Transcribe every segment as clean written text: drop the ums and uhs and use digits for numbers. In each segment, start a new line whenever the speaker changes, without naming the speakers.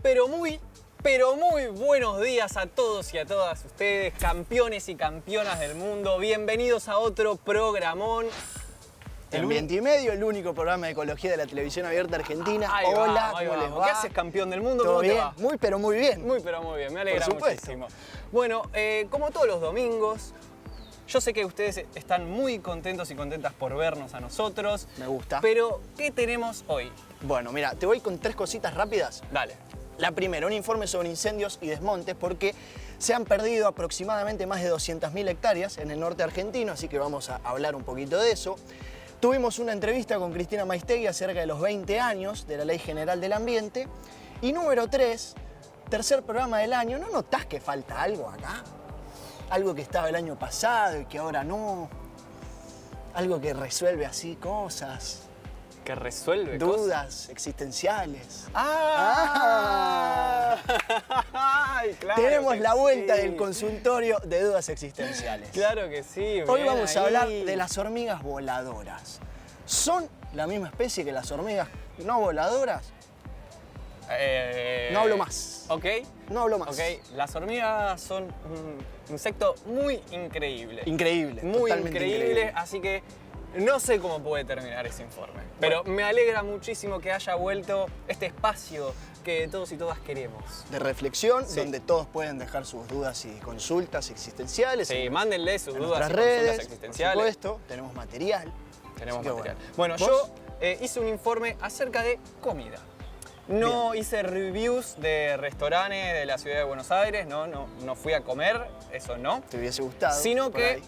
pero muy buenos días a todos y a todas ustedes, campeones y campeonas del mundo. Bienvenidos a otro programón.
El Ambiente y Medio, el único programa de ecología de la televisión abierta argentina.
Ahí
Hola,
vamos,
¿cómo les va?
¿Qué haces, campeón del mundo?
¿Todo
¿Cómo te
bien?
va?
Muy, pero muy bien.
Muy, pero muy bien. Me alegra
Por supuesto.
muchísimo. Bueno, como todos los domingos, yo sé que ustedes están muy contentos y contentas por vernos a nosotros.
Me gusta.
Pero, ¿qué tenemos hoy?
Bueno, mira, te voy con 3 cositas rápidas.
Dale.
La primera, un informe sobre incendios y desmontes, porque se han perdido aproximadamente más de 200.000 hectáreas en el norte argentino, así que vamos a hablar un poquito de eso. Tuvimos una entrevista con Cristina Maistegui acerca de los 20 años de la Ley General del Ambiente. Y número 3, tercer programa del año. ¿No notás que falta algo acá? Algo que estaba el año pasado y que ahora no. Algo que resuelve así cosas.
¿Que resuelve
dudas existenciales.
¡Ah! Ay, claro.
Tenemos la vuelta
sí.
del consultorio de dudas existenciales.
Claro que sí.
Hoy
bien
vamos a
ahí.
hablar de las hormigas voladoras. ¿Son la misma especie que las hormigas no voladoras? No hablo más.
Ok.
No hablo más.
Ok, las hormigas son un insecto muy increíble.
Increíble.
Muy
totalmente
increíble, así que no sé cómo puede terminar ese informe. Pero me alegra muchísimo que haya vuelto este espacio que todos y todas queremos.
De reflexión,
Sí.
donde todos pueden dejar sus dudas y consultas existenciales.
Sí,
en
mándenle sus dudas
nuestras
y consultas
redes,
existenciales.
por supuesto, tenemos material.
Tenemos
Así que
material.
bueno.
Bueno,
¿Vos?
yo hice un informe acerca de comida. No hice reviews de restaurantes de la ciudad de Buenos Aires, no fui a comer, eso no.
¿Te hubiese gustado?
Sino
por
que
ahí?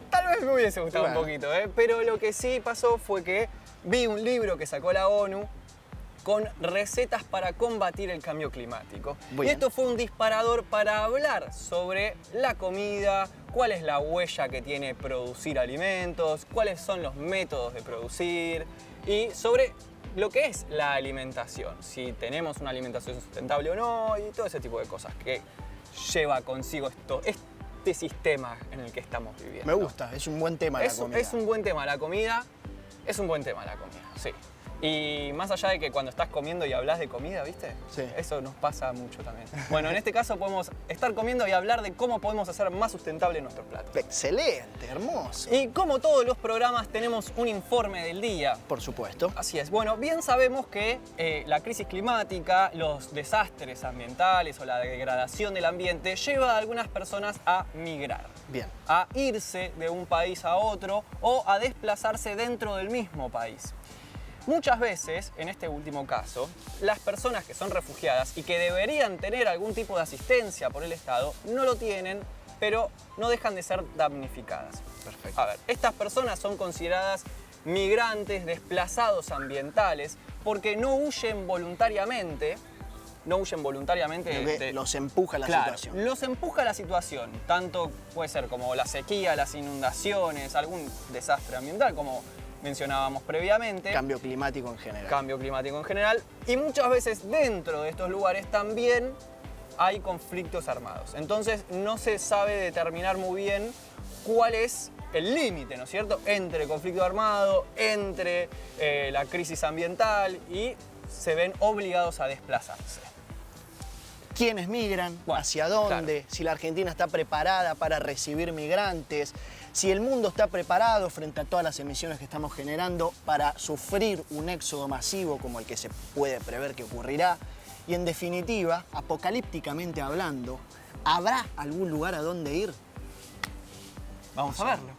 tal vez me hubiese gustado
Bueno.
un poquito, pero lo que sí pasó fue que vi un libro que sacó la ONU con recetas para combatir el cambio climático.
Muy
Y
bien.
esto fue un disparador para hablar sobre la comida, cuál es la huella que tiene producir alimentos, cuáles son los métodos de producir y sobre lo que es la alimentación, si tenemos una alimentación sustentable o no y todo ese tipo de cosas que lleva consigo este sistema en el que estamos viviendo.
Me gusta, es un buen tema la comida.
Es un buen tema la comida, es un buen tema la comida, sí. Y más allá de que cuando estás comiendo y hablas de comida, ¿viste?
Sí.
Eso nos pasa mucho también. Bueno, en este caso podemos estar comiendo y hablar de cómo podemos hacer más sustentable nuestros platos.
Excelente, hermoso.
Y como todos los programas tenemos un informe del día.
Por supuesto.
Así es. Bueno, bien sabemos que la crisis climática, los desastres ambientales o la degradación del ambiente lleva a algunas personas a migrar.
Bien.
A irse de un país a otro o a desplazarse dentro del mismo país. Muchas veces, en este último caso, las personas que son refugiadas y que deberían tener algún tipo de asistencia por el Estado, no lo tienen, pero no dejan de ser damnificadas.
Perfecto.
A ver, estas personas son consideradas migrantes, desplazados ambientales, porque no huyen voluntariamente.
Lo que los empuja la situación.
Los empuja la situación, tanto puede ser como la sequía, las inundaciones, algún desastre ambiental, como mencionábamos previamente.
Cambio climático en general.
Cambio climático en general. Y muchas veces dentro de estos lugares también hay conflictos armados. Entonces no se sabe determinar muy bien cuál es el límite, ¿no es cierto?, entre conflicto armado, entre la crisis ambiental y se ven obligados a desplazarse.
¿Quiénes migran?
Bueno,
¿Hacia dónde?
claro.
Si la Argentina está preparada para recibir migrantes. Si el mundo está preparado frente a todas las emisiones que estamos generando para sufrir un éxodo masivo como el que se puede prever que ocurrirá. Y en definitiva, apocalípticamente hablando, ¿habrá algún lugar a donde ir?
Vamos a verlo.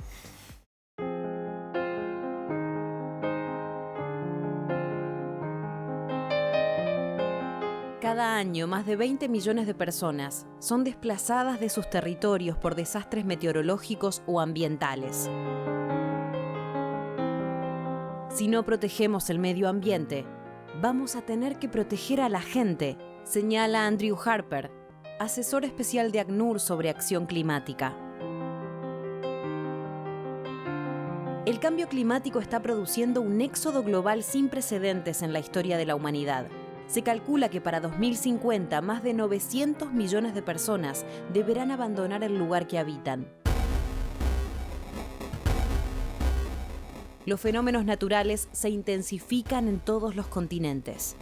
Cada año, más de 20 millones de personas son desplazadas de sus territorios por desastres meteorológicos o ambientales. Si no protegemos el medio ambiente, vamos a tener que proteger a la gente, señala Andrew Harper, asesor especial de ACNUR sobre acción climática. El cambio climático está produciendo un éxodo global sin precedentes en la historia de la humanidad. Se calcula que para 2050 más de 900 millones de personas deberán abandonar el lugar que habitan. Los fenómenos naturales se intensifican en todos los continentes.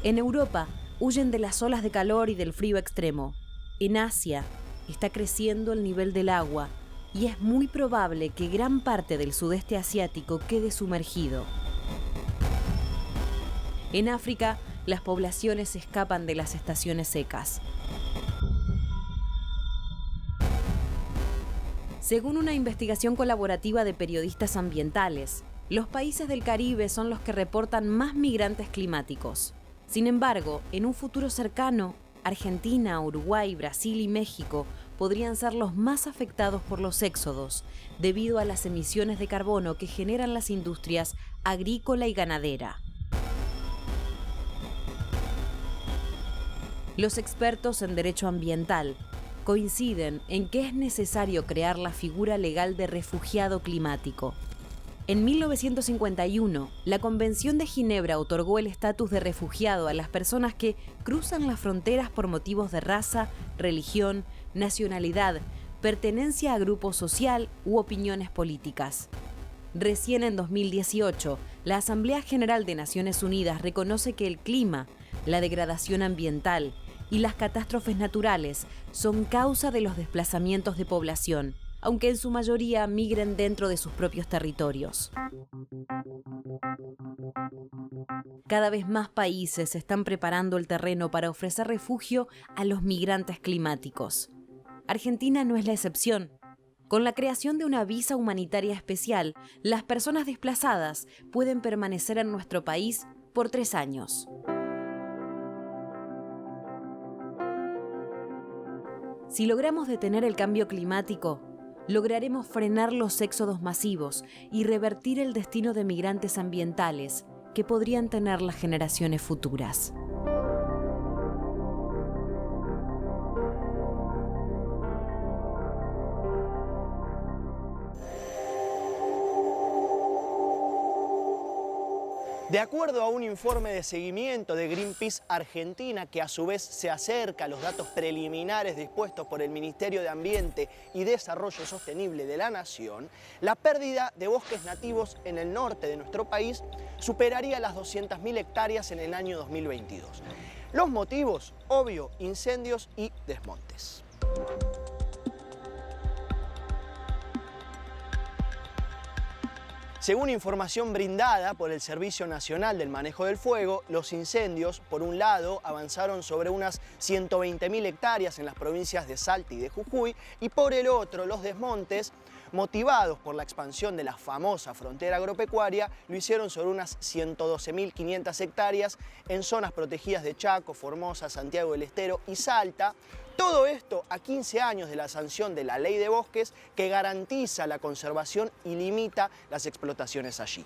En Europa, huyen de las olas de calor y del frío extremo. En Asia, está creciendo el nivel del agua y es muy probable que gran parte del sudeste asiático quede sumergido. En África, las poblaciones escapan de las estaciones secas. Según una investigación colaborativa de periodistas ambientales, los países del Caribe son los que reportan más migrantes climáticos. Sin embargo, en un futuro cercano, Argentina, Uruguay, Brasil y México podrían ser los más afectados por los éxodos, debido a las emisiones de carbono que generan las industrias agrícola y ganadera. Los expertos en derecho ambiental coinciden en que es necesario crear la figura legal de refugiado climático. En 1951, la Convención de Ginebra otorgó el estatus de refugiado a las personas que cruzan las fronteras por motivos de raza, religión, nacionalidad, pertenencia a grupo social u opiniones políticas. Recién en 2018, la Asamblea General de Naciones Unidas reconoce que el clima, la degradación ambiental y las catástrofes naturales son causa de los desplazamientos de población, aunque en su mayoría migren dentro de sus propios territorios. Cada vez más países están preparando el terreno para ofrecer refugio a los migrantes climáticos. Argentina no es la excepción. Con la creación de una visa humanitaria especial, las personas desplazadas pueden permanecer en nuestro país por 3 años. Si logramos detener el cambio climático, lograremos frenar los éxodos masivos y revertir el destino de migrantes ambientales que podrían tener las generaciones futuras.
De acuerdo a un informe de seguimiento de Greenpeace Argentina, que a su vez se acerca a los datos preliminares dispuestos por el Ministerio de Ambiente y Desarrollo Sostenible de la Nación, la pérdida de bosques nativos en el norte de nuestro país superaría las 200.000 hectáreas en el año 2022. Los motivos, obvio, incendios y desmontes. Según información brindada por el Servicio Nacional del Manejo del Fuego, los incendios, por un lado, avanzaron sobre unas 120.000 hectáreas en las provincias de Salta y de Jujuy, y por el otro, los desmontes, motivados por la expansión de la famosa frontera agropecuaria, lo hicieron sobre unas 112.500 hectáreas en zonas protegidas de Chaco, Formosa, Santiago del Estero y Salta. Todo esto a 15 años de la sanción de la Ley de Bosques, que garantiza la conservación y limita las explotaciones allí.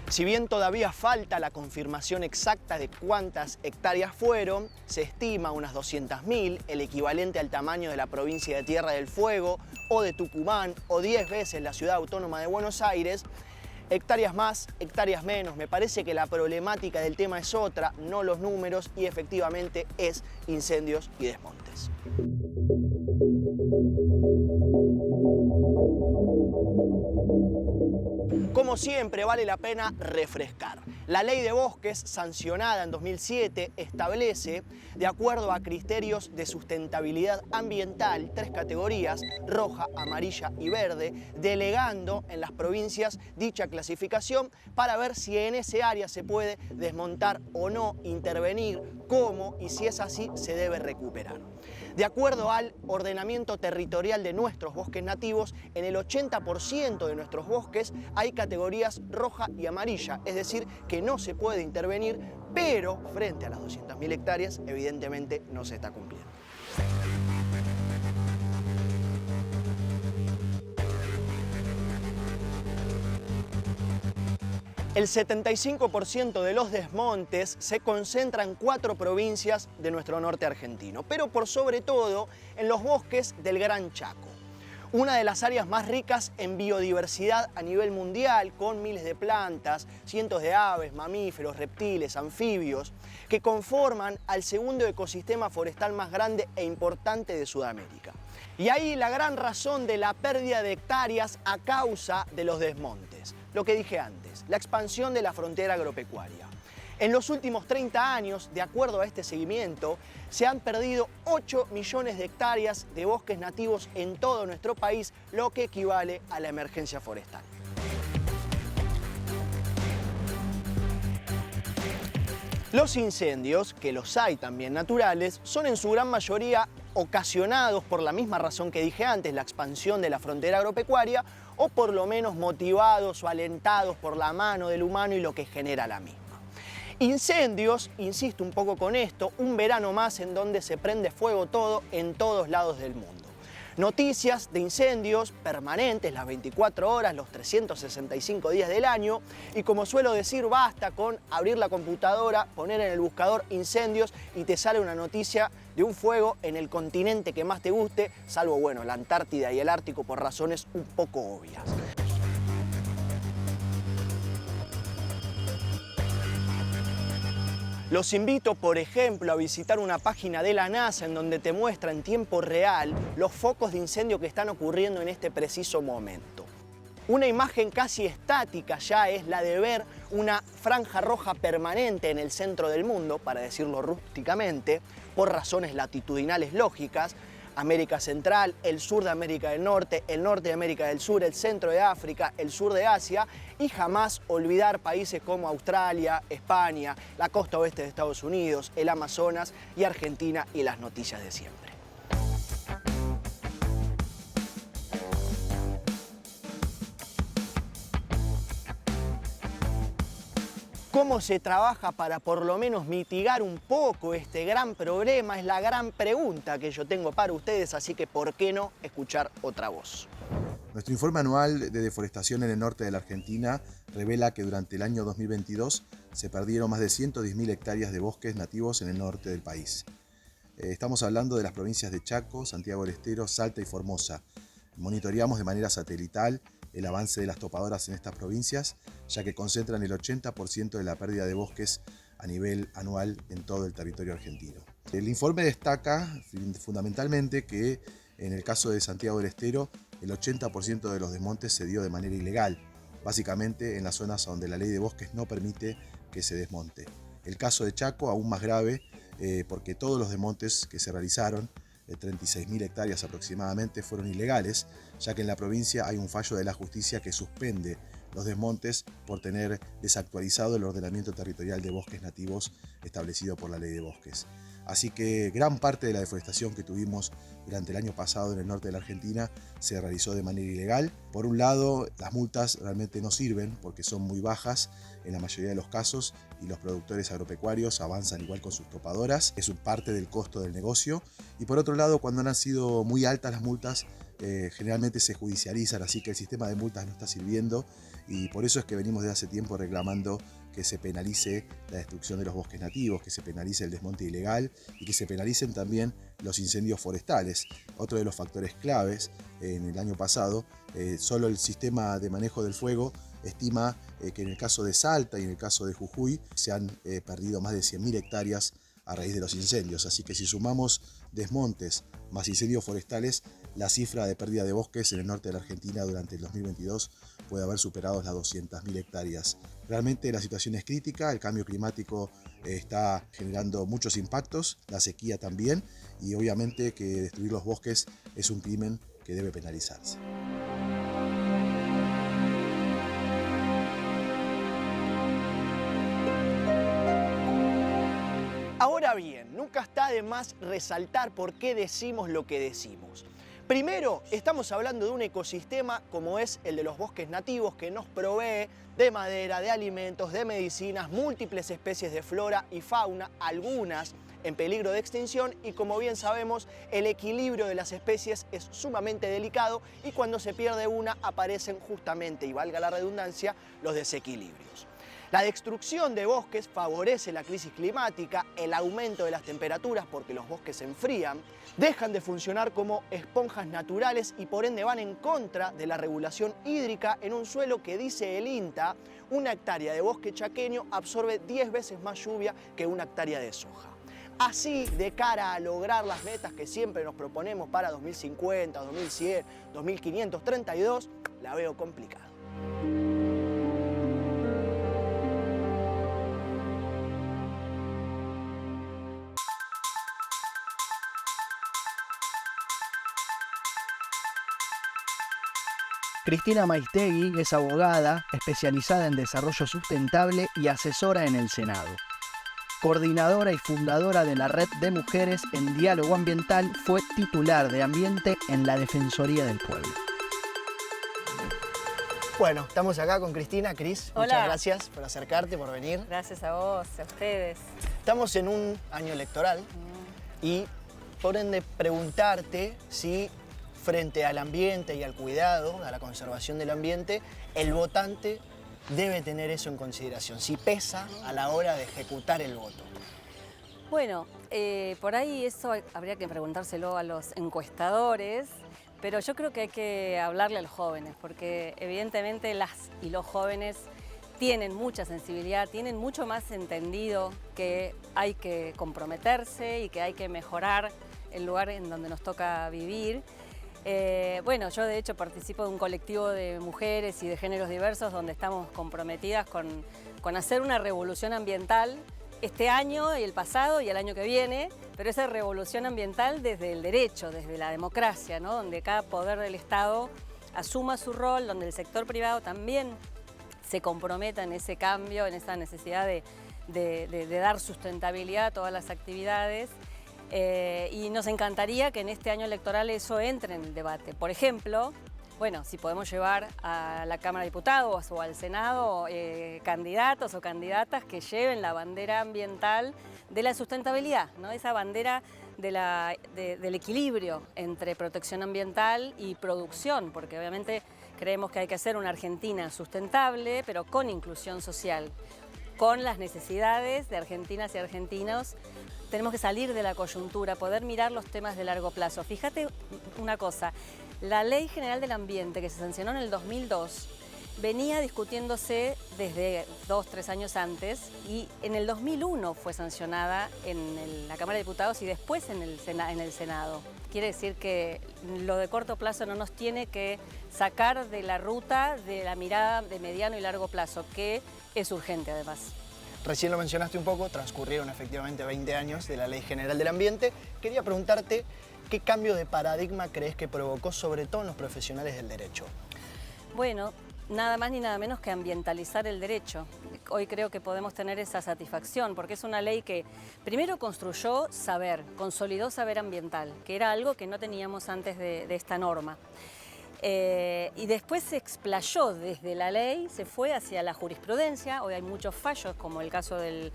Si bien todavía falta la confirmación exacta de cuántas hectáreas fueron, se estima unas 200.000, el equivalente al tamaño de la provincia de Tierra del Fuego o de Tucumán o 10 veces la ciudad autónoma de Buenos Aires. Hectáreas más, hectáreas menos, me parece que la problemática del tema es otra, no los números, y efectivamente es incendios y desmontes. Como siempre, vale la pena refrescar. La Ley de Bosques, sancionada en 2007, establece, de acuerdo a criterios de sustentabilidad ambiental, 3 categorías, roja, amarilla y verde, delegando en las provincias dicha clasificación para ver si en ese área se puede desmontar o no, intervenir, cómo y si es así, se debe recuperar. De acuerdo al ordenamiento territorial de nuestros bosques nativos, en el 80% de nuestros bosques hay categorías roja y amarilla, es decir, que no se puede intervenir, pero frente a las 200.000 hectáreas, evidentemente no se está cumpliendo. El 75% de los desmontes se concentra en 4 provincias de nuestro norte argentino, pero por sobre todo en los bosques del Gran Chaco. una de las áreas más ricas en biodiversidad a nivel mundial, con miles de plantas, cientos de aves, mamíferos, reptiles, anfibios, que conforman al segundo ecosistema forestal más grande e importante de Sudamérica. Y ahí la gran razón de la pérdida de hectáreas a causa de los desmontes. Lo que dije antes, la expansión de la frontera agropecuaria. En los últimos 30 años, de acuerdo a este seguimiento, se han perdido 8 millones de hectáreas de bosques nativos en todo nuestro país, lo que equivale a la emergencia forestal. Los incendios, que los hay también naturales, son en su gran mayoría ocasionados por la misma razón que dije antes, la expansión de la frontera agropecuaria, o por lo menos motivados o alentados por la mano del humano y lo que genera la misma. Incendios, insisto un poco con esto, un verano más en donde se prende fuego todo en todos lados del mundo. Noticias de incendios permanentes las 24 horas, los 365 días del año, y como suelo decir, basta con abrir la computadora, poner en el buscador incendios y te sale una noticia de un fuego en el continente que más te guste, salvo, bueno, la Antártida y el Ártico por razones un poco obvias. Los invito, por ejemplo, a visitar una página de la NASA en donde te muestra en tiempo real los focos de incendio que están ocurriendo en este preciso momento. Una imagen casi estática ya es la de ver una franja roja permanente en el centro del mundo, para decirlo rústicamente, por razones latitudinales lógicas. América Central, el sur de América del Norte, el norte de América del Sur, el centro de África, el sur de Asia, y jamás olvidar países como Australia, España, la costa oeste de Estados Unidos, el Amazonas y Argentina, y las noticias de siempre. ¿Cómo se trabaja para por lo menos mitigar un poco este gran problema? Es la gran pregunta que yo tengo para ustedes, así que ¿por qué no escuchar otra voz?
Nuestro informe anual de deforestación en el norte de la Argentina revela que durante el año 2022 se perdieron más de 110.000 hectáreas de bosques nativos en el norte del país. Estamos hablando de las provincias de Chaco, Santiago del Estero, Salta y Formosa. Monitoreamos de manera satelital el avance de las topadoras en estas provincias, ya que concentran el 80% de la pérdida de bosques a nivel anual en todo el territorio argentino. El informe destaca fundamentalmente que en el caso de Santiago del Estero, el 80% de los desmontes se dio de manera ilegal, básicamente en las zonas donde la ley de bosques no permite que se desmonte. El caso de Chaco, aún más grave, porque todos los desmontes que se realizaron, 36.000 hectáreas aproximadamente, fueron ilegales, ya que en la provincia hay un fallo de la justicia que suspende los desmontes por tener desactualizado el ordenamiento territorial de bosques nativos establecido por la ley de bosques. Así que gran parte de la deforestación que tuvimos durante el año pasado en el norte de la Argentina se realizó de manera ilegal. Por un lado, las multas realmente no sirven porque son muy bajas en la mayoría de los casos y los productores agropecuarios avanzan igual con sus topadoras, es parte del costo del negocio. Y por otro lado, cuando han sido muy altas las multas, generalmente se judicializan, así que el sistema de multas no está sirviendo, y por eso es que venimos desde hace tiempo reclamando que se penalice la destrucción de los bosques nativos, que se penalice el desmonte ilegal y que se penalicen también los incendios forestales. Otro de los factores claves en el año pasado, solo el sistema de manejo del fuego estima que en el caso de Salta y en el caso de Jujuy se han perdido más de 100.000 hectáreas a raíz de los incendios. Así que si sumamos desmontes más incendios forestales, la cifra de pérdida de bosques en el norte de la Argentina durante el 2022 puede haber superado las 200.000 hectáreas. Realmente la situación es crítica, el cambio climático está generando muchos impactos, la sequía también, y obviamente que destruir los bosques es un crimen que debe penalizarse.
Ahora bien, nunca está de más resaltar por qué decimos lo que decimos. Primero, estamos hablando de un ecosistema como es el de los bosques nativos, que nos provee de madera, de alimentos, de medicinas, múltiples especies de flora y fauna, algunas en peligro de extinción, y como bien sabemos, el equilibrio de las especies es sumamente delicado y cuando se pierde una aparecen justamente, y valga la redundancia, los desequilibrios. La destrucción de bosques favorece la crisis climática, el aumento de las temperaturas porque los bosques se enfrían, dejan de funcionar como esponjas naturales y por ende van en contra de la regulación hídrica en un suelo que, dice el INTA, una hectárea de bosque chaqueño absorbe 10 veces más lluvia que una hectárea de soja. Así, de cara a lograr las metas que siempre nos proponemos para 2050, 2100, 2532, la veo complicada. Cristina Maistegui es abogada especializada en desarrollo sustentable y asesora en el Senado. Coordinadora y fundadora de la Red de Mujeres en Diálogo Ambiental, fue titular de Ambiente en la Defensoría del Pueblo. Bueno, estamos acá con Cristina. Cris, muchas gracias por acercarte, por venir.
Gracias a vos, a ustedes.
Estamos en un año electoral y por ende preguntarte si frente al ambiente y al cuidado, a la conservación del ambiente, el votante debe tener eso en consideración, si pesa a la hora de ejecutar el voto.
Bueno, por ahí eso habría que preguntárselo a los encuestadores, pero yo creo que hay que hablarle a los jóvenes, porque evidentemente las y los jóvenes tienen mucha sensibilidad, tienen mucho más entendido que hay que comprometerse y que hay que mejorar el lugar en donde nos toca vivir. Bueno, yo de hecho participo de un colectivo de mujeres y de géneros diversos donde estamos comprometidas con hacer una revolución ambiental este año y el pasado y el año que viene, pero esa revolución ambiental desde el derecho, desde la democracia, ¿no? Donde cada poder del Estado asuma su rol, donde el sector privado también se comprometa en ese cambio, en esa necesidad de dar sustentabilidad a todas las actividades. Y nos encantaría que en este año electoral eso entre en el debate. Por ejemplo, bueno, si podemos llevar a la Cámara de Diputados o al Senado candidatos o candidatas que lleven la bandera ambiental de la sustentabilidad, ¿no? Esa bandera del equilibrio entre protección ambiental y producción, porque obviamente creemos que hay que hacer una Argentina sustentable, pero con inclusión social, con las necesidades de argentinas y argentinos. Tenemos que salir de la coyuntura, poder mirar los temas de largo plazo. Fíjate una cosa, la Ley General del Ambiente que se sancionó en el 2002 venía discutiéndose desde 2 o 3 años antes y en el 2001 fue sancionada en la Cámara de Diputados y después en el Senado. Quiere decir que lo de corto plazo no nos tiene que sacar de la ruta de la mirada de mediano y largo plazo, que es urgente además.
Recién lo mencionaste un poco, transcurrieron efectivamente 20 años de la Ley General del Ambiente. Quería preguntarte qué cambio de paradigma crees que provocó, sobre todo en los profesionales del derecho.
Bueno, nada más ni nada menos que ambientalizar el derecho. Hoy creo que podemos tener esa satisfacción, porque es una ley que primero construyó saber, consolidó saber ambiental, que era algo que no teníamos antes de esta norma. Y después se explayó desde la ley, se fue hacia la jurisprudencia. Hoy hay muchos fallos, como el caso de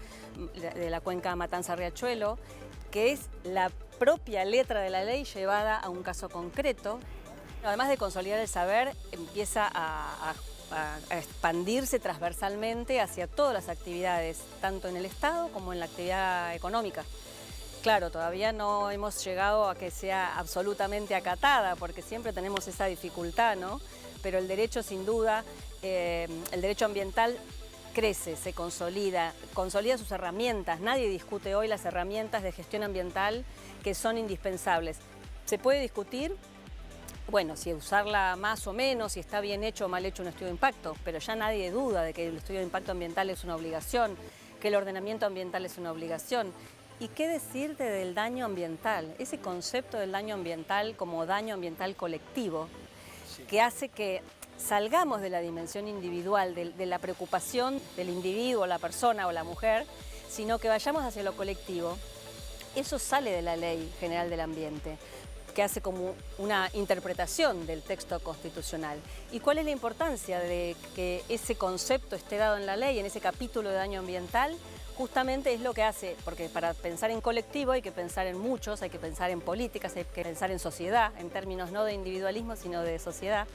la cuenca Matanza-Riachuelo, que es la propia letra de la ley llevada a un caso concreto. Además de consolidar el saber, empieza a expandirse transversalmente hacia todas las actividades, tanto en el Estado como en la actividad económica. Claro, todavía no hemos llegado a que sea absolutamente acatada, porque siempre tenemos esa dificultad, ¿no? Pero el derecho, sin duda, el derecho ambiental crece, se consolida sus herramientas. Nadie discute hoy las herramientas de gestión ambiental que son indispensables. Se puede discutir, bueno, si usarla más o menos, si está bien hecho o mal hecho un estudio de impacto, pero ya nadie duda de que el estudio de impacto ambiental es una obligación, que el ordenamiento ambiental es una obligación. ¿Y qué decirte del daño ambiental? Ese concepto del daño ambiental como daño ambiental colectivo, que hace que salgamos de la dimensión individual, de la preocupación del individuo, la persona o la mujer, sino que vayamos hacia lo colectivo. Eso sale de la Ley General del Ambiente, que hace como una interpretación del texto constitucional. ¿Y cuál es la importancia de que ese concepto esté dado en la ley, en ese capítulo de daño ambiental? Justamente es lo que hace, porque para pensar en colectivo hay que pensar en muchos, hay que pensar en políticas, hay que pensar en sociedad, en términos no de individualismo, sino de sociedad.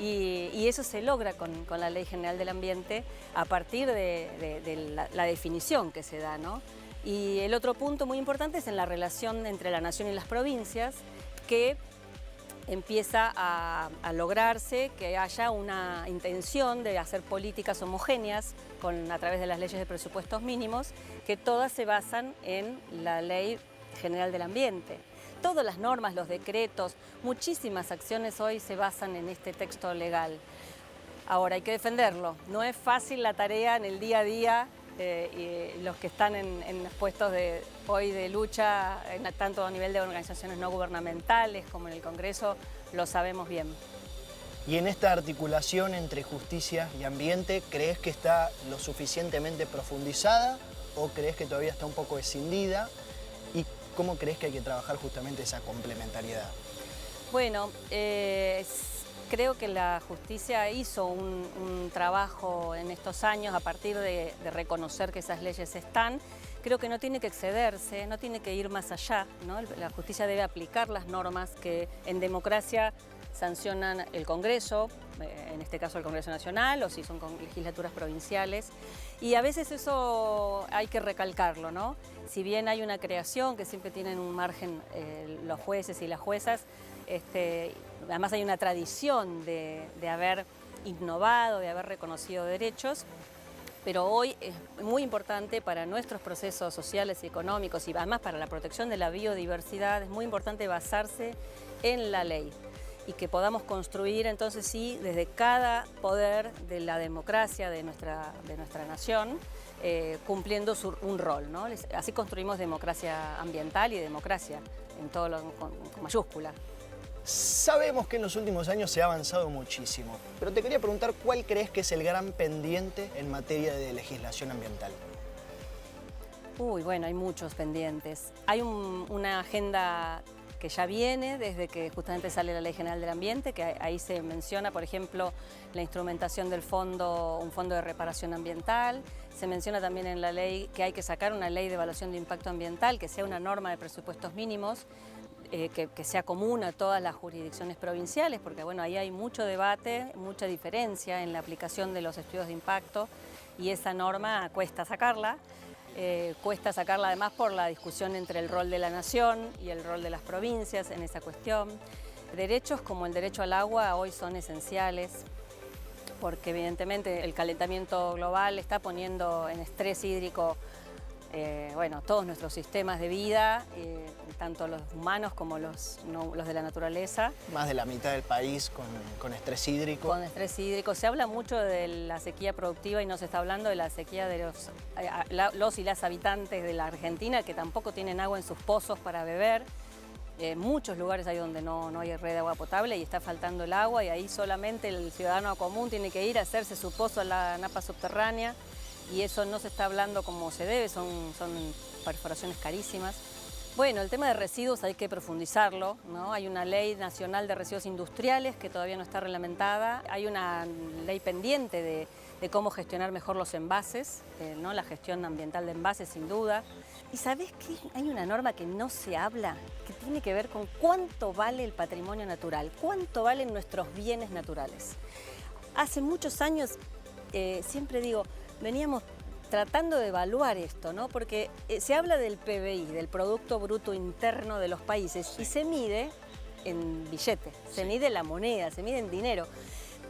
Y eso se logra con la Ley General del Ambiente a partir de la definición que se da, ¿no? Y el otro punto muy importante es en la relación entre la nación y las provincias, que empieza a lograrse que haya una intención de hacer políticas homogéneas a través de las leyes de presupuestos mínimos, que todas se basan en la Ley General del Ambiente. Todas las normas, los decretos, muchísimas acciones hoy se basan en este texto legal. Ahora hay que defenderlo. No es fácil la tarea en el día a día. Y los que están en los puestos hoy de lucha, tanto a nivel de organizaciones no gubernamentales como en el Congreso, lo sabemos bien.
Y en esta articulación entre justicia y ambiente, ¿crees que está lo suficientemente profundizada o crees que todavía está un poco escindida? ¿Y cómo crees que hay que trabajar justamente esa complementariedad?
Bueno, creo que la justicia hizo un trabajo en estos años a partir de reconocer que esas leyes están. Creo que no tiene que excederse, no tiene que ir más allá, ¿no? La justicia debe aplicar las normas que en democracia sancionan el Congreso, en este caso el Congreso Nacional, o si son con legislaturas provinciales. Y a veces eso hay que recalcarlo, ¿no? Si bien hay una creación que siempre tienen un margen los jueces y las juezas, además hay una tradición de haber innovado, de haber reconocido derechos, pero hoy es muy importante para nuestros procesos sociales y económicos y además para la protección de la biodiversidad, es muy importante basarse en la ley y que podamos construir entonces sí desde cada poder de la democracia de nuestra nación, cumpliendo un rol, ¿no? Así construimos democracia ambiental y democracia en todo con mayúscula.
Sabemos que en los últimos años se ha avanzado muchísimo, pero te quería preguntar cuál crees que es el gran pendiente en materia de legislación ambiental.
Bueno, hay muchos pendientes. Hay una agenda que ya viene desde que justamente sale la Ley General del Ambiente, que ahí se menciona, por ejemplo, la instrumentación del fondo, un fondo de reparación ambiental. Se menciona también en la ley que hay que sacar una ley de evaluación de impacto ambiental, que sea una norma de presupuestos mínimos, que sea común a todas las jurisdicciones provinciales, porque bueno, ahí hay mucho debate, mucha diferencia en la aplicación de los estudios de impacto y esa norma cuesta sacarla además por la discusión entre el rol de la nación y el rol de las provincias en esa cuestión. Derechos como el derecho al agua hoy son esenciales porque evidentemente el calentamiento global está poniendo en estrés hídrico todos nuestros sistemas de vida, tanto los humanos como los de la naturaleza.
Más de la mitad del país con estrés hídrico.
Con estrés hídrico. Se habla mucho de la sequía productiva y no se está hablando de la sequía de los y las habitantes de la Argentina que tampoco tienen agua en sus pozos para beber. Muchos lugares hay donde no hay red de agua potable y está faltando el agua y ahí solamente el ciudadano común tiene que ir a hacerse su pozo a la napa subterránea. Y eso no se está hablando como se debe, son perforaciones carísimas. Bueno, el tema de residuos hay que profundizarlo, ¿no? Hay una ley nacional de residuos industriales que todavía no está reglamentada. Hay una ley pendiente de cómo gestionar mejor los envases, ¿no? La gestión ambiental de envases, sin duda. ¿Y sabés qué? Hay una norma que no se habla, que tiene que ver con cuánto vale el patrimonio natural, cuánto valen nuestros bienes naturales. Hace muchos años, siempre digo, veníamos tratando de evaluar esto, ¿no? Porque se habla del PBI, del Producto Bruto Interno de los países, sí. Y se mide en billete, se mide la moneda, se mide en dinero.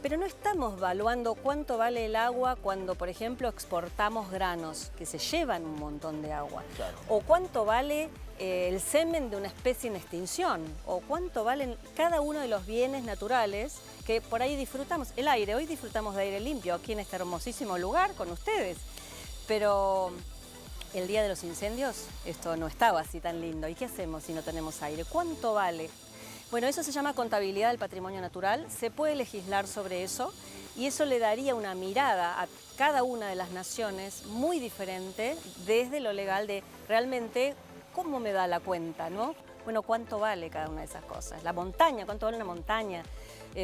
Pero no estamos evaluando cuánto vale el agua cuando, por ejemplo, exportamos granos, que se llevan un montón de agua. Claro. O cuánto vale el semen de una especie en extinción, o cuánto valen cada uno de los bienes naturales que por ahí disfrutamos. El aire, hoy disfrutamos de aire limpio aquí en este hermosísimo lugar con ustedes, pero el día de los incendios esto no estaba así tan lindo. ¿Y qué hacemos si no tenemos aire? ¿Cuánto vale? Bueno, eso se llama contabilidad del patrimonio natural, se puede legislar sobre eso y eso le daría una mirada a cada una de las naciones muy diferente desde lo legal de realmente cómo me da la cuenta, ¿no? Bueno, ¿cuánto vale cada una de esas cosas? La montaña, ¿cuánto vale una montaña?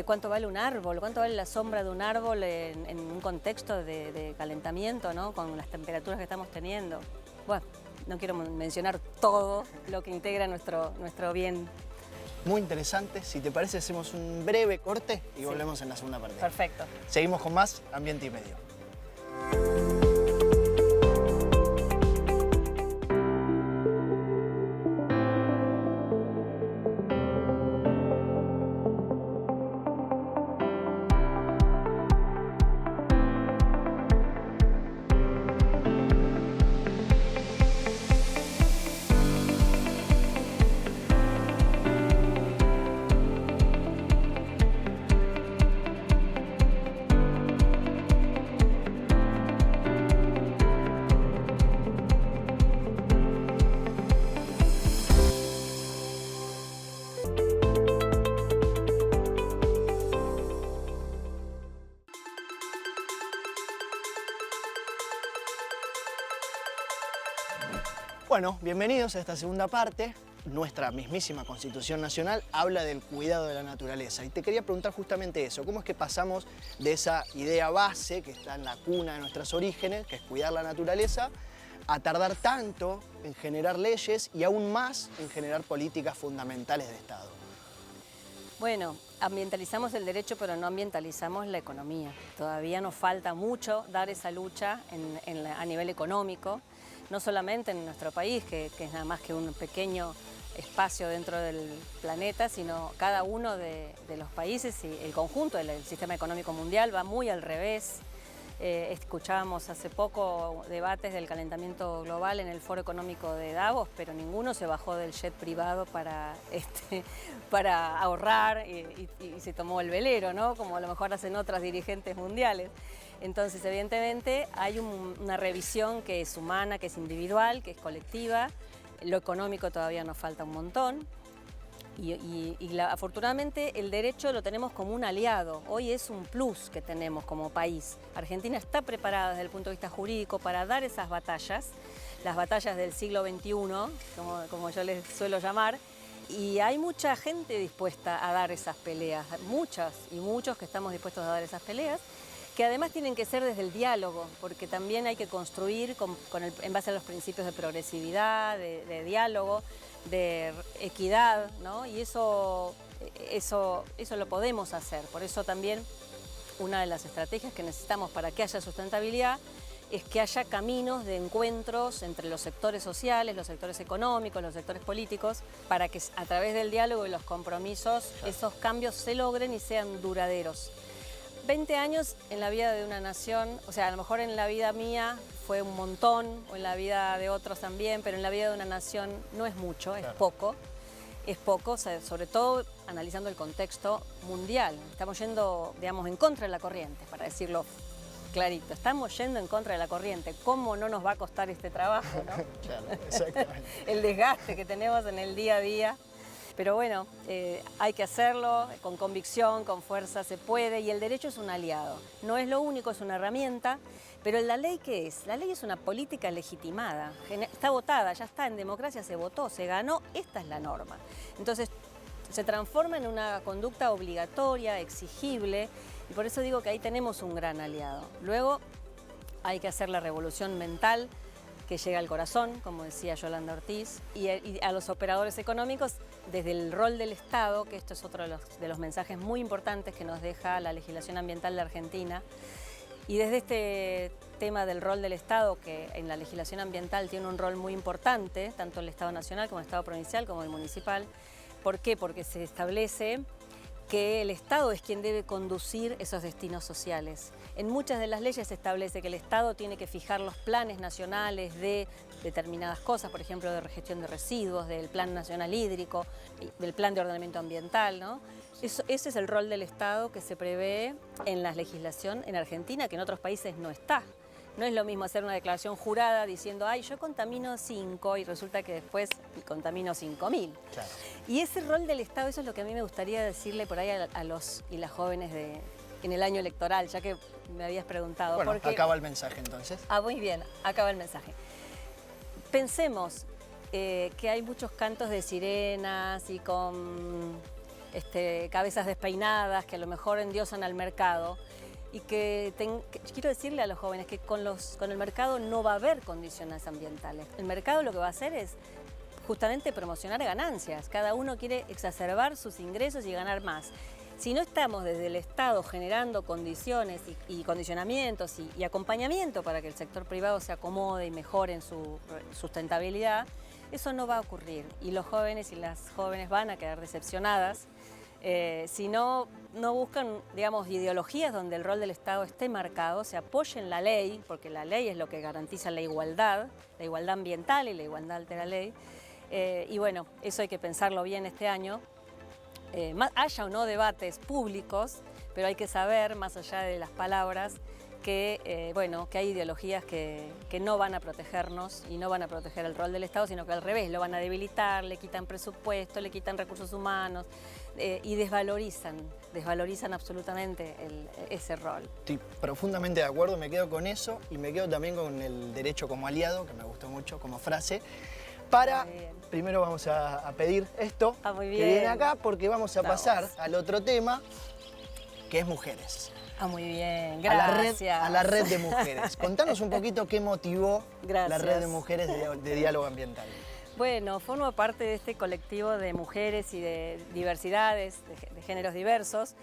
¿Cuánto vale un árbol? ¿Cuánto vale la sombra de un árbol en un contexto de calentamiento, ¿no? Con las temperaturas que estamos teniendo? Bueno, no quiero mencionar todo lo que integra nuestro bien.
muy interesante. Si te parece, hacemos un breve corte y
Sí.
volvemos en la segunda parte.
Perfecto.
Seguimos con más Ambiente y Medio. Bueno, bienvenidos a esta segunda parte. Nuestra mismísima Constitución Nacional habla del cuidado de la naturaleza. Y te quería preguntar justamente eso. ¿Cómo es que pasamos de esa idea base que está en la cuna de nuestros orígenes, que es cuidar la naturaleza, a tardar tanto en generar leyes y aún más en generar políticas fundamentales de Estado?
Bueno, ambientalizamos el derecho, pero no ambientalizamos la economía. Todavía nos falta mucho dar esa lucha a nivel económico, no solamente en nuestro país, que es nada más que un pequeño espacio dentro del planeta, sino cada uno de los países y el conjunto del sistema económico mundial va muy al revés. Escuchábamos hace poco debates del calentamiento global en el Foro Económico de Davos, pero ninguno se bajó del jet privado para ahorrar y se tomó el velero, ¿no? Como a lo mejor hacen otras dirigentes mundiales. Entonces, evidentemente, hay una revisión que es humana, que es individual, que es colectiva. Lo económico todavía nos falta un montón. Afortunadamente el derecho lo tenemos como un aliado. Hoy es un plus que tenemos como país. Argentina está preparada desde el punto de vista jurídico para dar esas batallas, las batallas del siglo XXI, como yo les suelo llamar, y hay mucha gente dispuesta a dar esas peleas, muchas y muchos que estamos dispuestos a dar esas peleas, que además tienen que ser desde el diálogo, porque también hay que construir en base a los principios de progresividad, de diálogo, de equidad, ¿no? Y eso lo podemos hacer. Por eso también una de las estrategias que necesitamos para que haya sustentabilidad es que haya caminos de encuentros entre los sectores sociales, los sectores económicos, los sectores políticos, para que a través del diálogo y los compromisos esos cambios se logren y sean duraderos. 20 años en la vida de una nación, o sea, a lo mejor en la vida mía fue un montón, o en la vida de otros también, pero en la vida de una nación no es mucho, es poco, o sea, sobre todo analizando el contexto mundial. Estamos yendo, digamos, en contra de la corriente, para decirlo clarito. Estamos yendo en contra de la corriente. ¿Cómo no nos va a costar este trabajo, no?
Claro, exactamente.
El desgaste que tenemos en el día a día. Pero bueno, hay que hacerlo con convicción, con fuerza, se puede, y el derecho es un aliado. No es lo único, es una herramienta, pero ¿la ley qué es? La ley es una política legitimada, está votada, ya está, en democracia se votó, se ganó, esta es la norma. Entonces, se transforma en una conducta obligatoria, exigible, y por eso digo que ahí tenemos un gran aliado. Luego, hay que hacer la revolución mental, que llega al corazón, como decía Yolanda Ortiz, y a los operadores económicos desde el rol del Estado, que esto es otro de los mensajes muy importantes que nos deja la legislación ambiental de Argentina, y desde este tema del rol del Estado, que en la legislación ambiental tiene un rol muy importante, tanto el Estado nacional como el Estado provincial como el municipal. ¿Por qué? Porque se establece que el Estado es quien debe conducir esos destinos sociales. En muchas de las leyes se establece que el Estado tiene que fijar los planes nacionales de determinadas cosas, por ejemplo, de gestión de residuos, del Plan Nacional Hídrico, del Plan de Ordenamiento Ambiental, ¿no? Ese es el rol del Estado que se prevé en la legislación en Argentina, que en otros países no está. No es lo mismo hacer una declaración jurada diciendo, ay, yo contamino 5 y resulta que después contamino 5.000.
Claro.
Y ese rol del Estado, eso es lo que a mí me gustaría decirle por ahí a los y las jóvenes en el año electoral, ya que me habías preguntado.
Bueno,
porque...
acaba el mensaje entonces.
Ah, muy bien, acaba el mensaje. Pensemos que hay muchos cantos de sirenas y con cabezas despeinadas que a lo mejor endiosan al mercado. Y que quiero decirle a los jóvenes que con el mercado no va a haber condiciones ambientales. El mercado lo que va a hacer es justamente promocionar ganancias. Cada uno quiere exacerbar sus ingresos y ganar más. Si no estamos desde el Estado generando condiciones y condicionamientos y acompañamiento para que el sector privado se acomode y mejore en su sustentabilidad, eso no va a ocurrir. Y los jóvenes y las jóvenes van a quedar decepcionadas si no buscan, digamos, ideologías donde el rol del Estado esté marcado, se apoyen la ley, porque la ley es lo que garantiza la igualdad ambiental y la igualdad ante la ley. Y bueno, eso hay que pensarlo bien este año. Haya o no debates públicos, pero hay que saber, más allá de las palabras, que hay ideologías que no van a protegernos y no van a proteger el rol del Estado, sino que al revés, lo van a debilitar, le quitan presupuesto, le quitan recursos humanos y desvalorizan absolutamente ese rol.
Estoy profundamente de acuerdo, me quedo con eso y me quedo también con el derecho como aliado, que me gustó mucho como frase. Primero vamos a pedir esto
muy
que
bien.
viene acá, porque vamos a pasar al otro tema, que es mujeres.
Muy bien, gracias.
A la red de mujeres. Contanos un poquito qué motivó la red de mujeres de diálogo ambiental.
Bueno, formo parte de este colectivo de mujeres y de diversidades, de géneros diversos,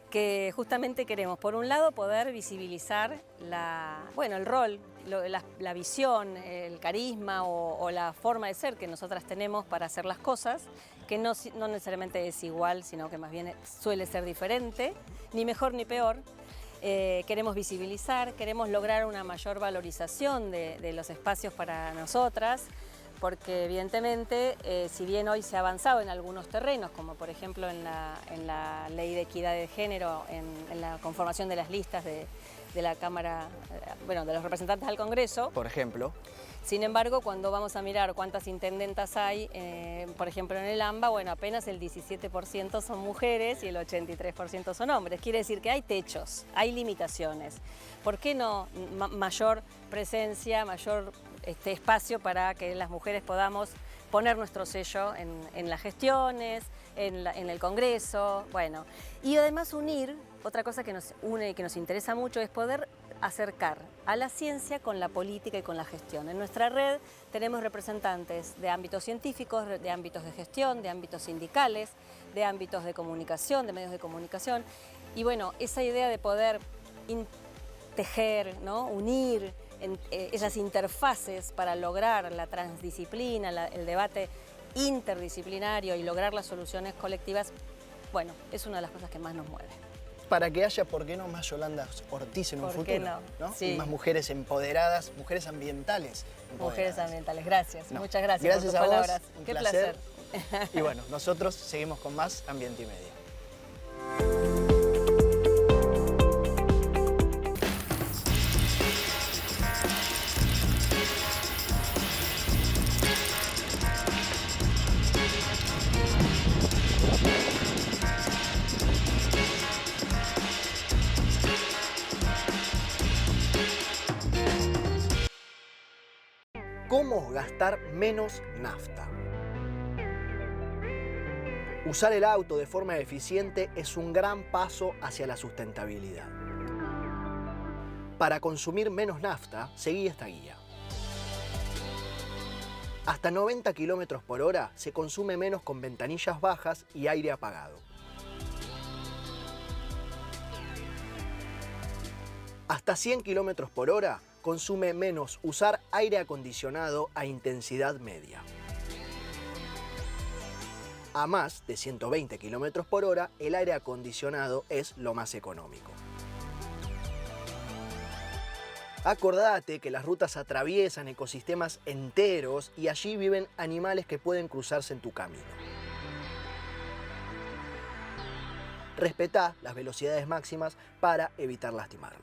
que justamente queremos, por un lado, poder visibilizar el rol, la visión, el carisma o la forma de ser que nosotras tenemos para hacer las cosas, que no necesariamente es igual, sino que más bien suele ser diferente, ni mejor ni peor. Queremos visibilizar, queremos lograr una mayor valorización de los espacios para nosotras, porque evidentemente, si bien hoy se ha avanzado en algunos terrenos, como por ejemplo en la ley de equidad de género, en la conformación de las listas de la Cámara, de los representantes al Congreso.
Por ejemplo.
Sin embargo, cuando vamos a mirar cuántas intendentas hay, por ejemplo en el AMBA, apenas el 17% son mujeres y el 83% son hombres. Quiere decir que hay techos, hay limitaciones. ¿Por qué no mayor presencia, mayor espacio para que las mujeres podamos poner nuestro sello en las gestiones, en el Congreso? Y además unir, otra cosa que nos une y que nos interesa mucho es poder acercar a la ciencia con la política y con la gestión. En nuestra red tenemos representantes de ámbitos científicos, de ámbitos de gestión, de ámbitos sindicales, de ámbitos de comunicación, de medios de comunicación. Y esa idea de poder tejer, unir esas interfaces para lograr la transdisciplina, el debate interdisciplinario y lograr las soluciones colectivas, es una de las cosas que más nos mueve.
Para que haya, ¿por qué no más Yolanda Ortiz en un futuro?
¿Por qué no?
Sí. Y más mujeres empoderadas, mujeres ambientales.
Mujeres ambientales, gracias. Muchas gracias,
gracias
por tus palabras.
Vos,
Qué placer.
Y nosotros seguimos con más Ambiente y Medio. ¿Cómo gastar menos nafta? Usar el auto de forma eficiente es un gran paso hacia la sustentabilidad. Para consumir menos nafta, seguí esta guía. Hasta 90 km por hora se consume menos con ventanillas bajas y aire apagado. Hasta 100 km por hora consume menos usar aire acondicionado a intensidad media. A más de 120 km por hora, el aire acondicionado es lo más económico. Acordate que las rutas atraviesan ecosistemas enteros y allí viven animales que pueden cruzarse en tu camino. Respetá las velocidades máximas para evitar lastimarlos.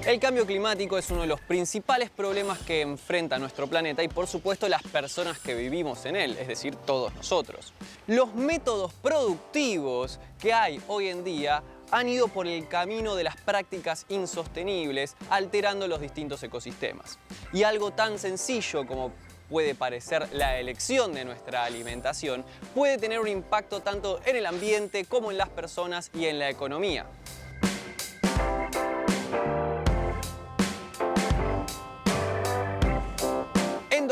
El cambio climático es uno de los principales problemas que enfrenta nuestro planeta y, por supuesto, las personas que vivimos en él, es decir, todos nosotros. Los métodos productivos que hay hoy en día han ido por el camino de las prácticas insostenibles, alterando los distintos ecosistemas. Y algo tan sencillo como puede parecer la elección de nuestra alimentación, puede tener un impacto tanto en el ambiente como en las personas y en la economía.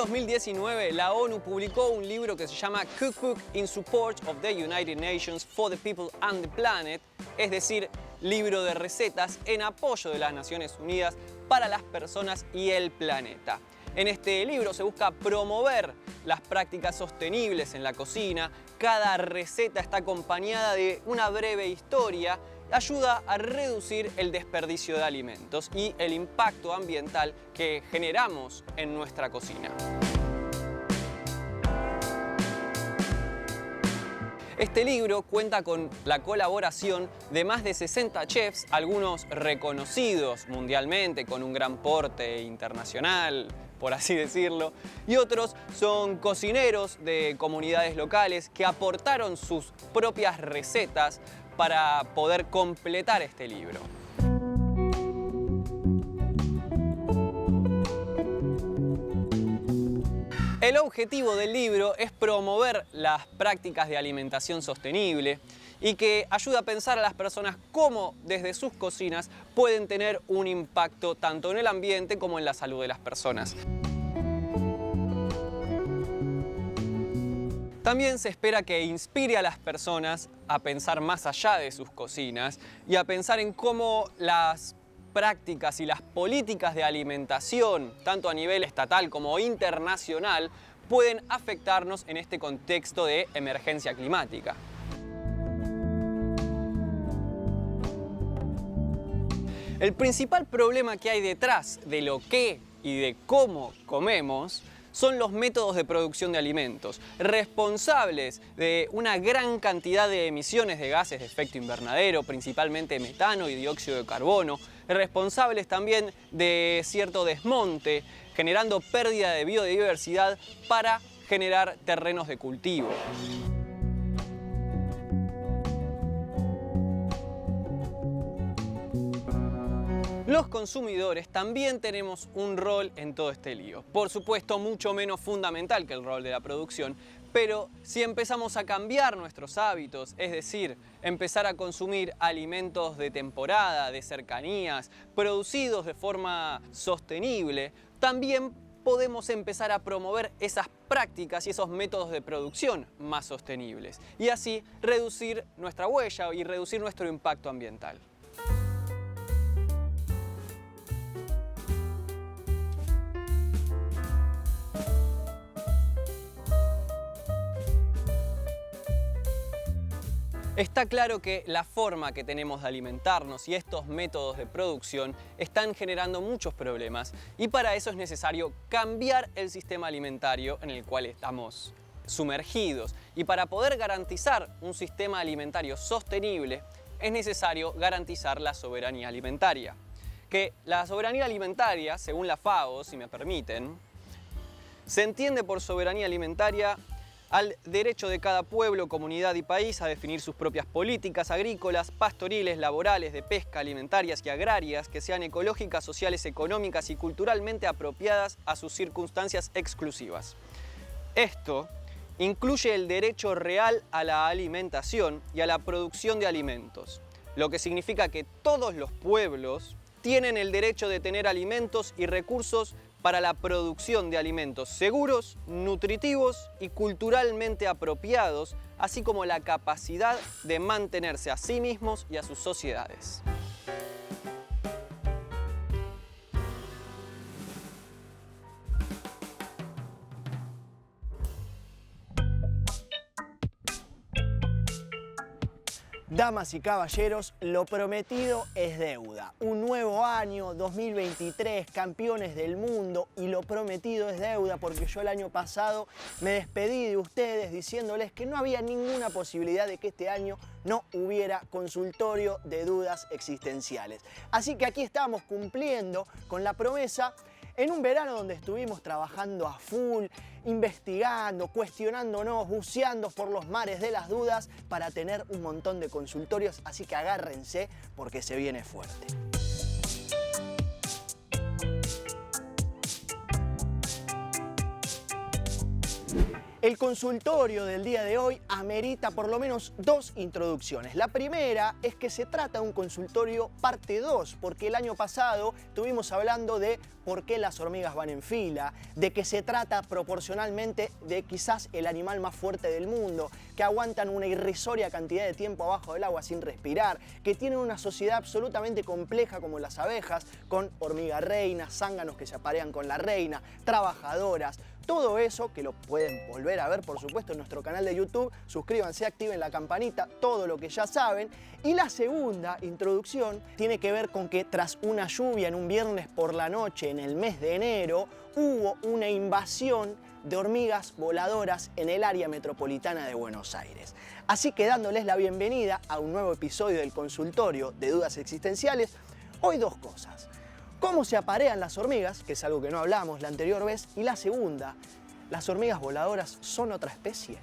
2019, la ONU publicó un libro que se llama Cookbook in Support of the United Nations for the People and the Planet, es decir, libro de recetas en apoyo de las Naciones Unidas para las personas y el planeta. En este libro se busca promover las prácticas sostenibles en la cocina. Cada receta está acompañada de una breve historia. Ayuda a reducir el desperdicio de alimentos y el impacto ambiental que generamos en nuestra cocina. Este libro cuenta con la colaboración de más de 60 chefs, algunos reconocidos mundialmente con un gran porte internacional, por así decirlo, y otros son cocineros de comunidades locales que aportaron sus propias recetas para poder completar este libro. El objetivo del libro es promover las prácticas de alimentación sostenible y que ayuda a pensar a las personas cómo desde sus cocinas pueden tener un impacto tanto en el ambiente como en la salud de las personas. También se espera que inspire a las personas a pensar más allá de sus cocinas y a pensar en cómo las prácticas y las políticas de alimentación, tanto a nivel estatal como internacional, pueden afectarnos en este contexto de emergencia climática. El principal problema que hay detrás de lo que y de cómo comemos son los métodos de producción de alimentos, responsables de una gran cantidad de emisiones de gases de efecto invernadero, principalmente metano y dióxido de carbono, responsables también de cierto desmonte, generando pérdida de biodiversidad para generar terrenos de cultivo. Los consumidores también tenemos un rol en todo este lío. Por supuesto, mucho menos fundamental que el rol de la producción, pero si empezamos a cambiar nuestros hábitos, es decir, empezar a consumir alimentos de temporada, de cercanías, producidos de forma sostenible, también podemos empezar a promover esas prácticas y esos métodos de producción más sostenibles y así reducir nuestra huella y reducir nuestro impacto ambiental. Está claro que la forma que tenemos de alimentarnos y estos métodos de producción están generando muchos problemas y para eso es necesario cambiar el sistema alimentario en el cual estamos sumergidos. Y para poder garantizar un sistema alimentario sostenible es necesario garantizar la soberanía alimentaria. Que la soberanía alimentaria, según la FAO, si me permiten, se entiende por soberanía alimentaria al derecho de cada pueblo, comunidad y país a definir sus propias políticas agrícolas, pastoriles, laborales, de pesca, alimentarias y agrarias que sean ecológicas, sociales, económicas y culturalmente apropiadas a sus circunstancias exclusivas. Esto incluye el derecho real a la alimentación y a la producción de alimentos, lo que significa que todos los pueblos tienen el derecho de tener alimentos y recursos para la producción de alimentos seguros, nutritivos y culturalmente apropiados, así como la capacidad de mantenerse a sí mismos y a sus sociedades.
Damas y caballeros, lo prometido es deuda. Un nuevo año, 2023, campeones del mundo, y lo prometido es deuda porque yo el año pasado me despedí de ustedes diciéndoles que no había ninguna posibilidad de que este año no hubiera consultorio de dudas existenciales. Así que aquí estamos cumpliendo con la promesa en un verano donde estuvimos trabajando a full, investigando, cuestionándonos, buceando por los mares de las dudas para tener un montón de consultorios, así que agárrense porque se viene fuerte. El consultorio del día de hoy amerita por lo menos dos introducciones. La primera es que se trata de un consultorio parte 2, porque el año pasado estuvimos hablando de por qué las hormigas van en fila, de que se trata proporcionalmente de quizás el animal más fuerte del mundo, que aguantan una irrisoria cantidad de tiempo abajo del agua sin respirar, que tienen una sociedad absolutamente compleja como las abejas, con hormiga reina, zánganos que se aparean con la reina, trabajadoras. Todo eso, que lo pueden volver a ver, por supuesto, en nuestro canal de YouTube. Suscríbanse, activen la campanita, todo lo que ya saben. Y la segunda introducción tiene que ver con que tras una lluvia en un viernes por la noche en el mes de enero, hubo una invasión de hormigas voladoras en el área metropolitana de Buenos Aires. Así que dándoles la bienvenida a un nuevo episodio del consultorio de dudas existenciales, hoy dos cosas. Cómo se aparean las hormigas, que es algo que no hablamos la anterior vez, y la segunda, ¿las hormigas voladoras son otra especie?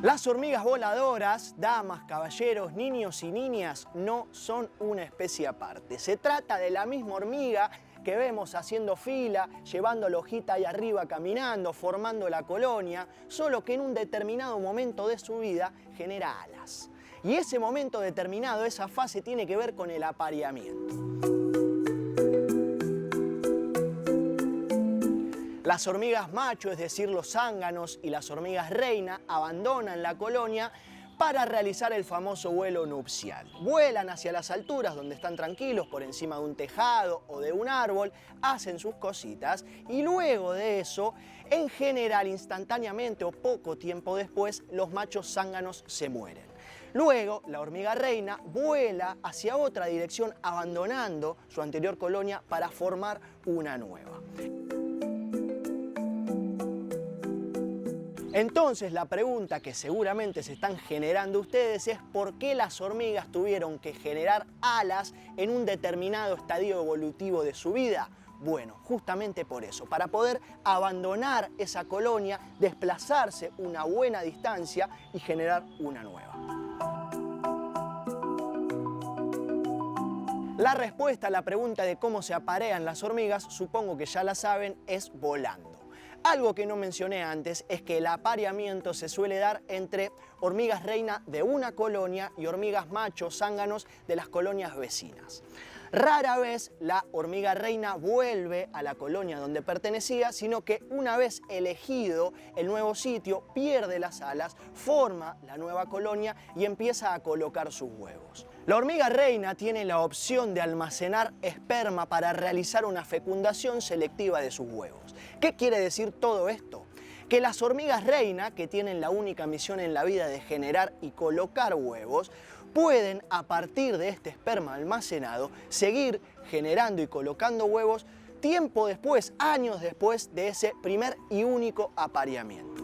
Las hormigas voladoras, damas, caballeros, niños y niñas, no son una especie aparte. Se trata de la misma hormiga que vemos haciendo fila, llevando la hojita ahí arriba, caminando, formando la colonia, solo que en un determinado momento de su vida genera alas. Y ese momento determinado, esa fase, tiene que ver con el apareamiento. Las hormigas macho, es decir, los zánganos, y las hormigas reina abandonan la colonia para realizar el famoso vuelo nupcial. Vuelan hacia las alturas donde están tranquilos, por encima de un tejado o de un árbol, hacen sus cositas y luego de eso, en general instantáneamente o poco tiempo después, los machos zánganos se mueren. Luego, la hormiga reina vuela hacia otra dirección, abandonando su anterior colonia para formar una nueva. Entonces la pregunta que seguramente se están generando ustedes es ¿por qué las hormigas tuvieron que generar alas en un determinado estadio evolutivo de su vida? Bueno, justamente por eso, para poder abandonar esa colonia, desplazarse una buena distancia y generar una nueva. La respuesta a la pregunta de cómo se aparean las hormigas, supongo que ya la saben, es volando. Algo que no mencioné antes es que el apareamiento se suele dar entre hormigas reina de una colonia y hormigas macho zánganos de las colonias vecinas. Rara vez la hormiga reina vuelve a la colonia donde pertenecía, sino que una vez elegido el nuevo sitio, pierde las alas, forma la nueva colonia y empieza a colocar sus huevos. La hormiga reina tiene la opción de almacenar esperma para realizar una fecundación selectiva de sus huevos. ¿Qué quiere decir todo esto? Que las hormigas reina, que tienen la única misión en la vida de generar y colocar huevos, pueden, a partir de este esperma almacenado, seguir generando y colocando huevos tiempo después, años después de ese primer y único apareamiento.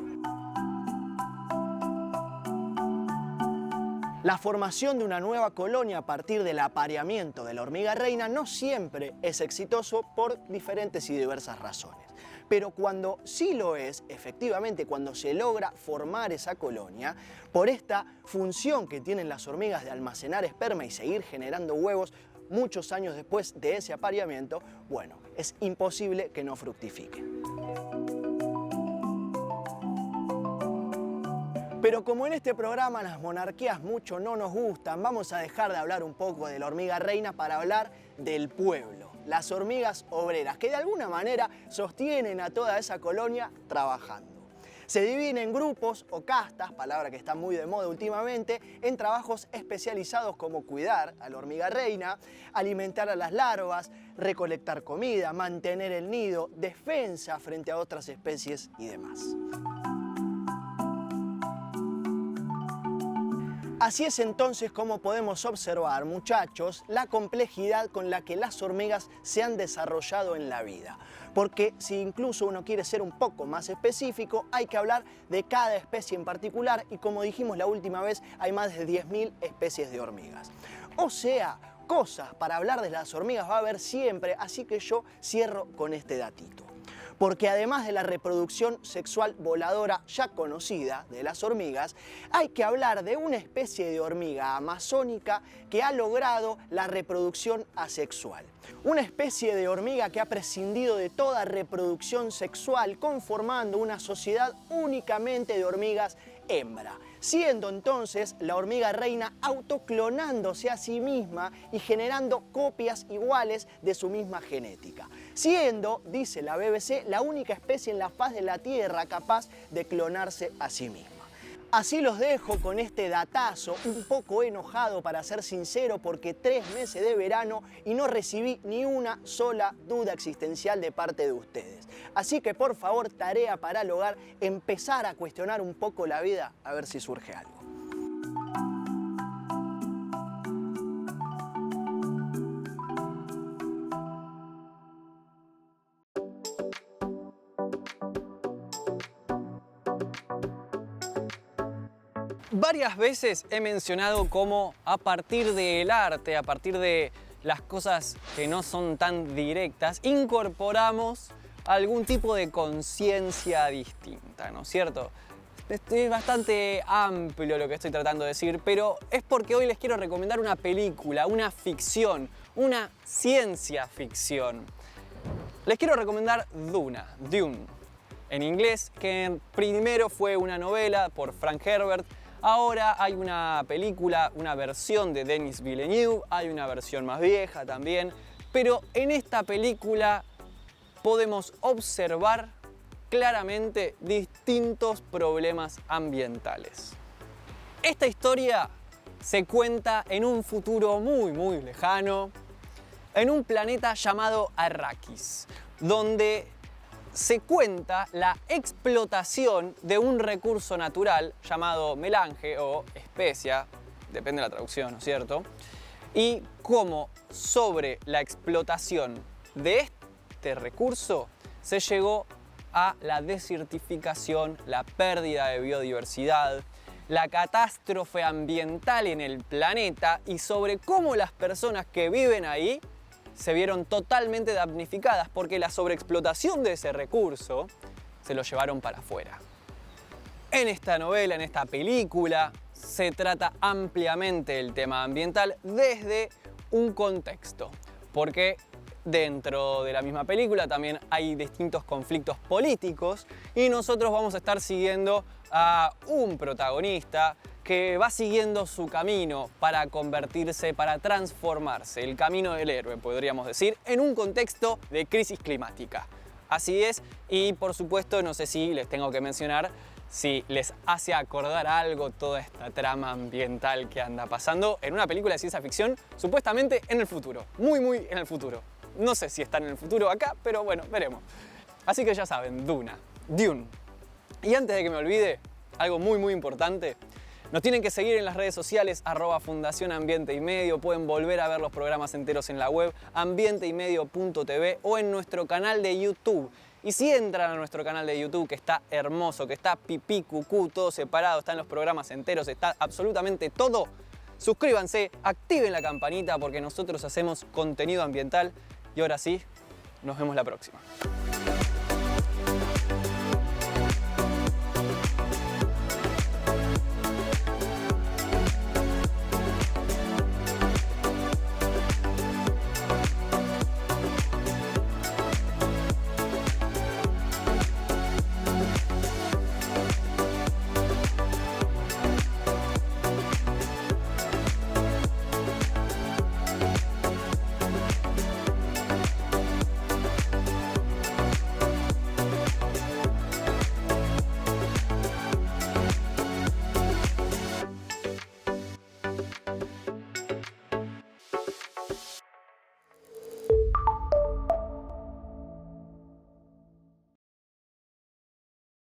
La formación de una nueva colonia a partir del apareamiento de la hormiga reina no siempre es exitoso por diferentes y diversas razones. Pero cuando sí lo es, efectivamente, cuando se logra formar esa colonia, por esta función que tienen las hormigas de almacenar esperma y seguir generando huevos muchos años después de ese apareamiento, bueno, es imposible que no fructifique. Pero como en este programa las monarquías mucho no nos gustan, vamos a dejar de hablar un poco de la hormiga reina para hablar del pueblo. Las hormigas obreras, que de alguna manera sostienen a toda esa colonia trabajando. Se dividen en grupos o castas, palabra que está muy de moda últimamente, en trabajos especializados como cuidar a la hormiga reina, alimentar a las larvas, recolectar comida, mantener el nido, defensa frente a otras especies y demás. Así es entonces como podemos observar, muchachos, la complejidad con la que las hormigas se han desarrollado en la vida. Porque si incluso uno quiere ser un poco más específico, hay que hablar de cada especie en particular y como dijimos la última vez, hay más de 10.000 especies de hormigas. O sea, cosas para hablar de las hormigas va a haber siempre, así que yo cierro con este datito. porque además de la reproducción sexual voladora ya conocida de las hormigas, hay que hablar de una especie de hormiga amazónica que ha logrado la reproducción asexual. Una especie de hormiga que ha prescindido de toda reproducción sexual, conformando una sociedad únicamente de hormigas hembra, siendo entonces la hormiga reina autoclonándose a sí misma y generando copias iguales de su misma genética, siendo, dice la BBC, la única especie en la faz de la Tierra capaz de clonarse a sí misma. Así los dejo con este datazo, un poco enojado para ser sincero, porque 3 meses de verano y no recibí ni una sola duda existencial de parte de ustedes. Así que por favor, tarea para el hogar, empezar a cuestionar un poco la vida, a ver si surge algo.
Varias veces he mencionado cómo a partir del arte, a partir de las cosas que no son tan directas, incorporamos algún tipo de conciencia distinta, ¿no es cierto? Es bastante amplio lo que estoy tratando de decir, pero es porque hoy les quiero recomendar una película, una ficción, una ciencia ficción. Les quiero recomendar Dune, en inglés, que primero fue una novela por Frank Herbert. Ahora hay una película, una versión de Denis Villeneuve, hay una versión más vieja también, pero en esta película podemos observar claramente distintos problemas ambientales. Esta historia se cuenta en un futuro muy lejano, en un planeta llamado Arrakis, donde se cuenta la explotación de un recurso natural llamado melange o especia, depende de la traducción, ¿no es cierto? Y cómo sobre la explotación de este recurso se llegó a la desertificación, la pérdida de biodiversidad, la catástrofe ambiental en el planeta y sobre cómo las personas que viven ahí se vieron totalmente damnificadas porque la sobreexplotación de ese recurso se lo llevaron para afuera. En esta novela, en esta película, se trata ampliamente el tema ambiental desde un contexto, porque dentro de la misma película también hay distintos conflictos políticos y nosotros vamos a estar siguiendo a un protagonista que va siguiendo su camino para convertirse, para transformarse, el camino del héroe, podríamos decir, en un contexto de crisis climática. Así es, y por supuesto, no sé si les tengo que mencionar si les hace acordar algo toda esta trama ambiental que anda pasando en una película de ciencia ficción, supuestamente en el futuro, muy en el futuro. No sé si están en el futuro acá, pero bueno, veremos. Así que ya saben, Dune. Y antes de que me olvide, algo muy importante, nos tienen que seguir en las redes sociales, @Fundación Ambiente y Medio. Pueden volver a ver los programas enteros en la web ambienteymedio.tv o en nuestro canal de YouTube. Y si entran a nuestro canal de YouTube, que está hermoso, que está pipí, cucú, todo separado, están los programas enteros, está absolutamente todo, suscríbanse, activen la campanita porque nosotros hacemos contenido ambiental. Y ahora sí, nos vemos la próxima.